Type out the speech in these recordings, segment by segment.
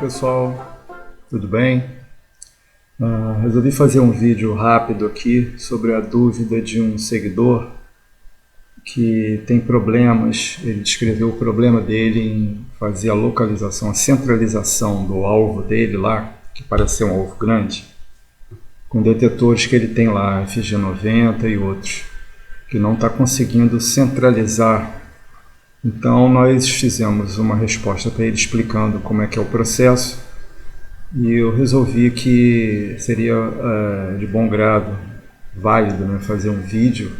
pessoal, tudo bem? Resolvi fazer um vídeo rápido aqui sobre a dúvida de um seguidor que tem problemas. Ele descreveu o problema dele em fazer a localização, a centralização do alvo dele lá, que parece ser um alvo grande, com detetores que ele tem lá, FG90 e outros, que não está conseguindo centralizar. Então nós fizemos uma resposta para ele explicando como é que é o processo, e eu resolvi que seria de bom grado, válido, né, fazer um vídeo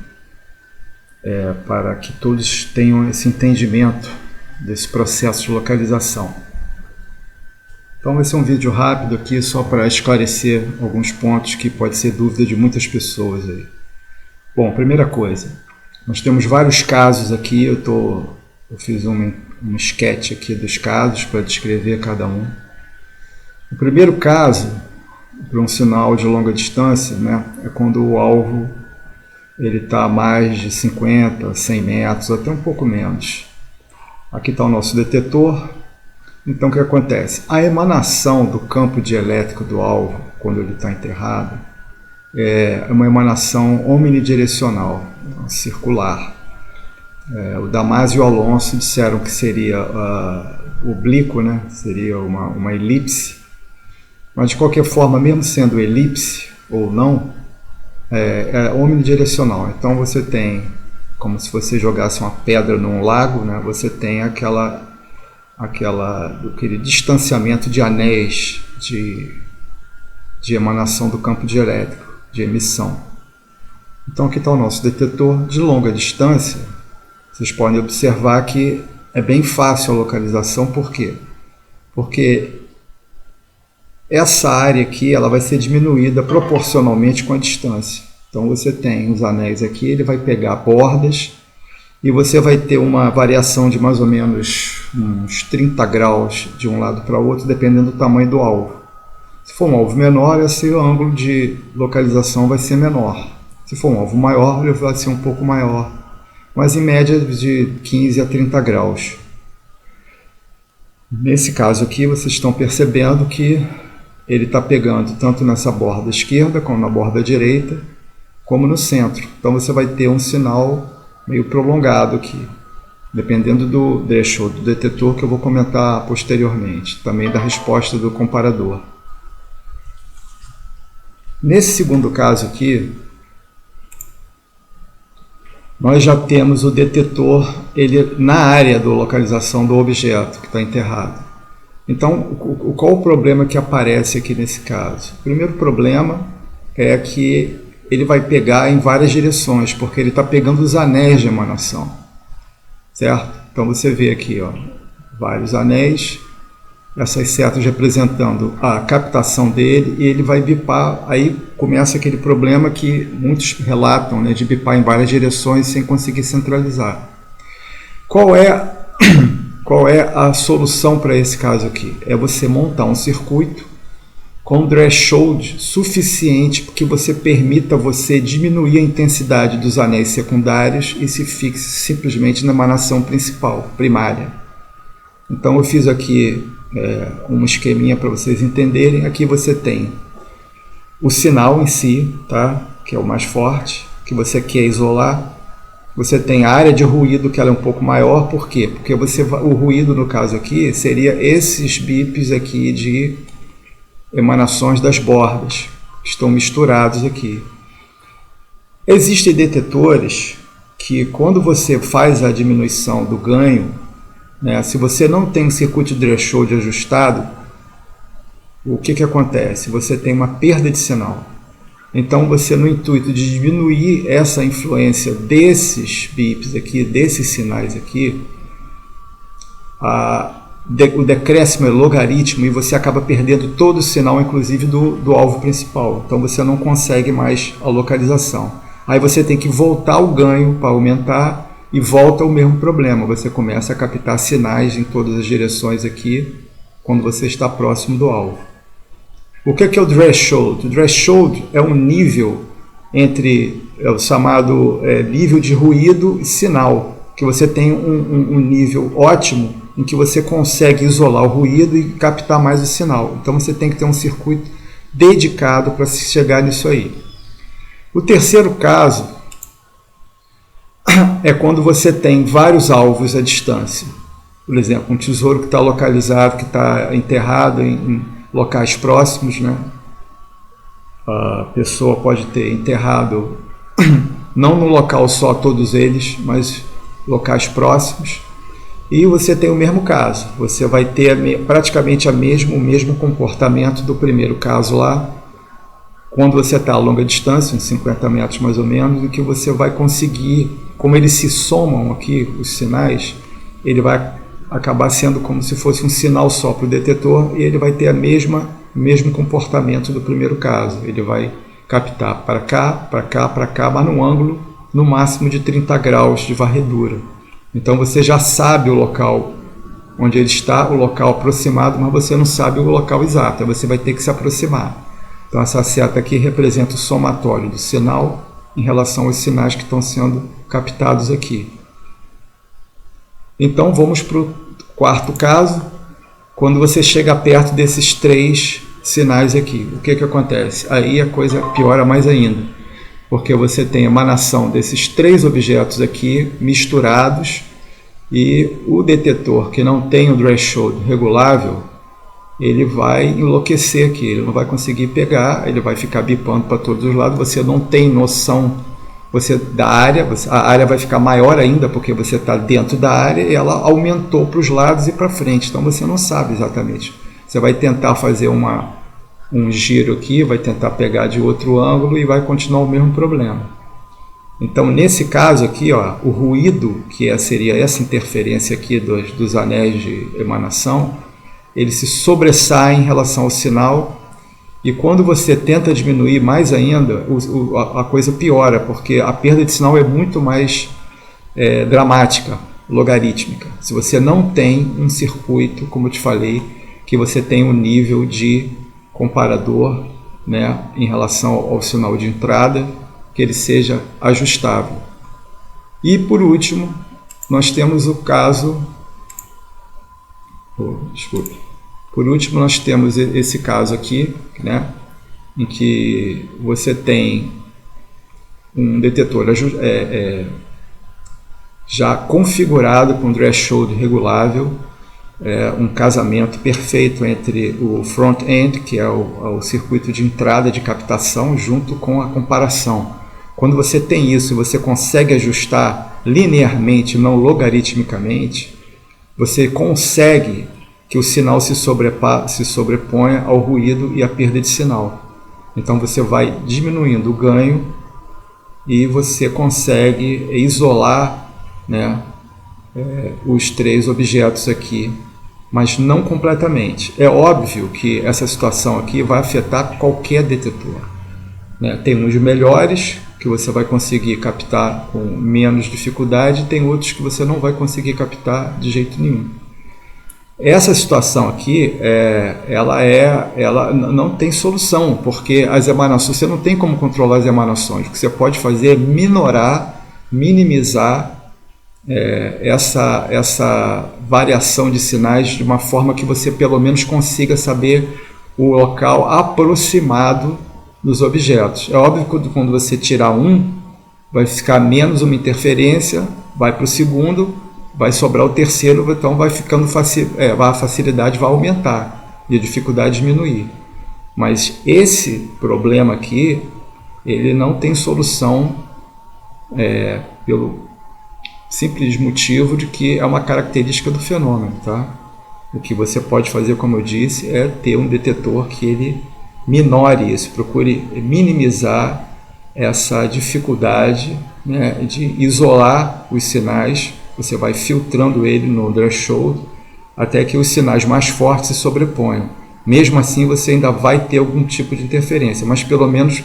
para que todos tenham esse entendimento desse processo de localização. Então vai ser um vídeo rápido aqui só para esclarecer alguns pontos que pode ser dúvida de muitas pessoas aí. Bom, primeira coisa, nós temos vários casos aqui. Eu fiz um sketch aqui dos casos para descrever cada um. O primeiro caso, para um sinal de longa distância, né, é quando o alvo está a mais de 50, 100 metros, até um pouco menos. Aqui está o nosso detetor. Então o que acontece? A emanação do campo dielétrico do alvo, quando ele está enterrado, é uma emanação omnidirecional, circular. O Damasio e o Alonso disseram que seria oblíquo, né? Seria uma elipse, mas de qualquer forma, mesmo sendo elipse ou não, é omnidirecional. Então você tem, como se você jogasse uma pedra num lago, né? Você tem aquele distanciamento de anéis de emanação do campo dielétrico, de emissão. Então aqui está o nosso detetor de longa distância. Vocês podem observar que é bem fácil a localização. Por quê? Porque essa área aqui ela vai ser diminuída proporcionalmente com a distância. Então você tem os anéis aqui, ele vai pegar bordas e você vai ter uma variação de mais ou menos uns 30 graus de um lado para o outro, dependendo do tamanho do alvo. Se for um alvo menor, esse ângulo de localização vai ser menor. Se for um alvo maior, ele vai ser um pouco maior, mas em média de 15 a 30 graus. Nesse caso aqui, vocês estão percebendo que ele está pegando tanto nessa borda esquerda, como na borda direita, como no centro. Então você vai ter um sinal meio prolongado aqui, dependendo do threshold do detetor, que eu vou comentar posteriormente, também da resposta do comparador. Nesse segundo caso aqui, nós já temos o detetor na área da localização do objeto que está enterrado. Então, qual o problema que aparece aqui nesse caso? O primeiro problema é que ele vai pegar em várias direções, porque ele está pegando os anéis de emanação, certo? Então você vê aqui, ó, vários anéis, essas setas representando a captação dele, e ele vai bipar. Aí começa aquele problema que muitos relatam, né, de bipar em várias direções sem conseguir centralizar. Qual é a solução para esse caso aqui? É você montar um circuito com threshold suficiente que você permita você diminuir a intensidade dos anéis secundários e se fixe simplesmente na emanação principal, primária. Então eu fiz aqui um esqueminha para vocês entenderem. Aqui você tem o sinal em si, tá? Que é o mais forte, que você quer isolar. Você tem a área de ruído, que ela é um pouco maior. Por quê? Porque o ruído, no caso aqui, seria esses bips aqui de emanações das bordas, que estão misturados aqui. Existem detetores que, quando você faz a diminuição do ganho, né, se você não tem um circuito de threshold ajustado, o que acontece? Você tem uma perda de sinal. Então você, no intuito de diminuir essa influência desses bips aqui, desses sinais aqui, o decréscimo é logaritmo, e você acaba perdendo todo o sinal, inclusive do alvo principal. Então você não consegue mais a localização. Aí você tem que voltar o ganho para aumentar, e volta o mesmo problema. Você começa a captar sinais em todas as direções aqui, quando você está próximo do alvo. O que é o threshold? O threshold é um nível entre o chamado nível de ruído e sinal, que você tem um nível ótimo em que você consegue isolar o ruído e captar mais o sinal. Então você tem que ter um circuito dedicado para se chegar nisso aí. O terceiro caso é quando você tem vários alvos à distância. Por exemplo, um tesouro que está localizado, que está enterrado em locais próximos, né? A pessoa pode ter enterrado, não no local só todos eles, mas locais próximos. E você tem o mesmo caso, você vai ter praticamente o mesmo comportamento do primeiro caso lá, quando você está a longa distância, uns 50 metros mais ou menos, e que você vai conseguir, como eles se somam aqui, os sinais, ele vai acabar sendo como se fosse um sinal só para o detetor, e ele vai ter o mesmo comportamento do primeiro caso. Ele vai captar para cá, para cá, para cá, mas num ângulo no máximo de 30 graus de varredura. Então você já sabe o local onde ele está, o local aproximado, mas você não sabe o local exato, aí você vai ter que se aproximar. Então essa seta aqui representa o somatório do sinal em relação aos sinais que estão sendo captados aqui. Então vamos para o quarto caso, quando você chega perto desses 3 sinais aqui. O que acontece? Aí a coisa piora mais ainda, porque você tem a emanação desses 3 objetos aqui misturados, e o detetor que não tem o threshold regulável, ele vai enlouquecer aqui, ele não vai conseguir pegar, ele vai ficar bipando para todos os lados, você não tem noção da área, a área vai ficar maior ainda, porque você está dentro da área e ela aumentou para os lados e para frente, então você não sabe exatamente. Você vai tentar fazer um giro aqui, vai tentar pegar de outro ângulo e vai continuar o mesmo problema. Então, nesse caso aqui, ó, o ruído, que seria essa interferência aqui dos anéis de emanação, ele se sobressai em relação ao sinal, e quando você tenta diminuir mais ainda, a coisa piora, porque a perda de sinal é muito mais dramática, logarítmica. Se você não tem um circuito, como eu te falei, que você tem um nível de comparador, né, em relação ao sinal de entrada, que ele seja ajustável. E por último, nós temos o caso... Por último, nós temos esse caso aqui, né, em que você tem um detetor já configurado com threshold regulável, um casamento perfeito entre o front-end, que é o circuito de entrada de captação, junto com a comparação. Quando você tem isso e você consegue ajustar linearmente, não logaritmicamente, você consegue que o sinal se sobreponha ao ruído e à perda de sinal. Então você vai diminuindo o ganho e você consegue isolar, né, os 3 objetos aqui, mas não completamente. É óbvio que essa situação aqui vai afetar qualquer detetor, né? Tem uns melhores que você vai conseguir captar com menos dificuldade, tem outros que você não vai conseguir captar de jeito nenhum. Essa situação aqui, ela não tem solução, porque as emanações, você não tem como controlar as emanações. O que você pode fazer é minimizar essa variação de sinais de uma forma que você pelo menos consiga saber o local aproximado dos objetos. É óbvio que quando você tirar um, vai ficar menos uma interferência, vai para o segundo, vai sobrar o terceiro, então vai ficando a facilidade vai aumentar e a dificuldade diminuir. Mas esse problema aqui, ele não tem solução pelo simples motivo de que é uma característica do fenômeno, tá? O que você pode fazer, como eu disse, é ter um detetor que ele minore isso, procure minimizar essa dificuldade, né, de isolar os sinais. Você vai filtrando ele no threshold até que os sinais mais fortes se sobreponham. Mesmo assim, você ainda vai ter algum tipo de interferência, mas pelo menos,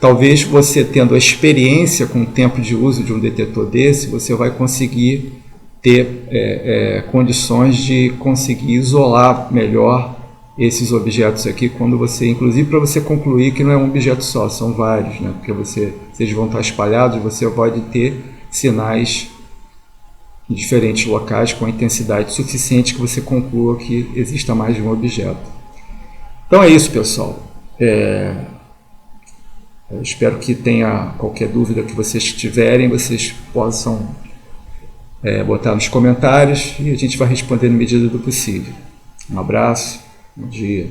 talvez você tendo a experiência com o tempo de uso de um detetor desse, você vai conseguir ter condições de conseguir isolar melhor esses objetos aqui, quando você, inclusive para você concluir que não é um objeto só, são vários, né? Porque eles vão estar espalhados, você pode ter sinais em diferentes locais com a intensidade suficiente que você conclua que exista mais de um objeto. Então é isso, pessoal. Eu espero que tenha qualquer dúvida que vocês tiverem, vocês possam botar nos comentários e a gente vai responder na medida do possível. Um abraço, bom dia.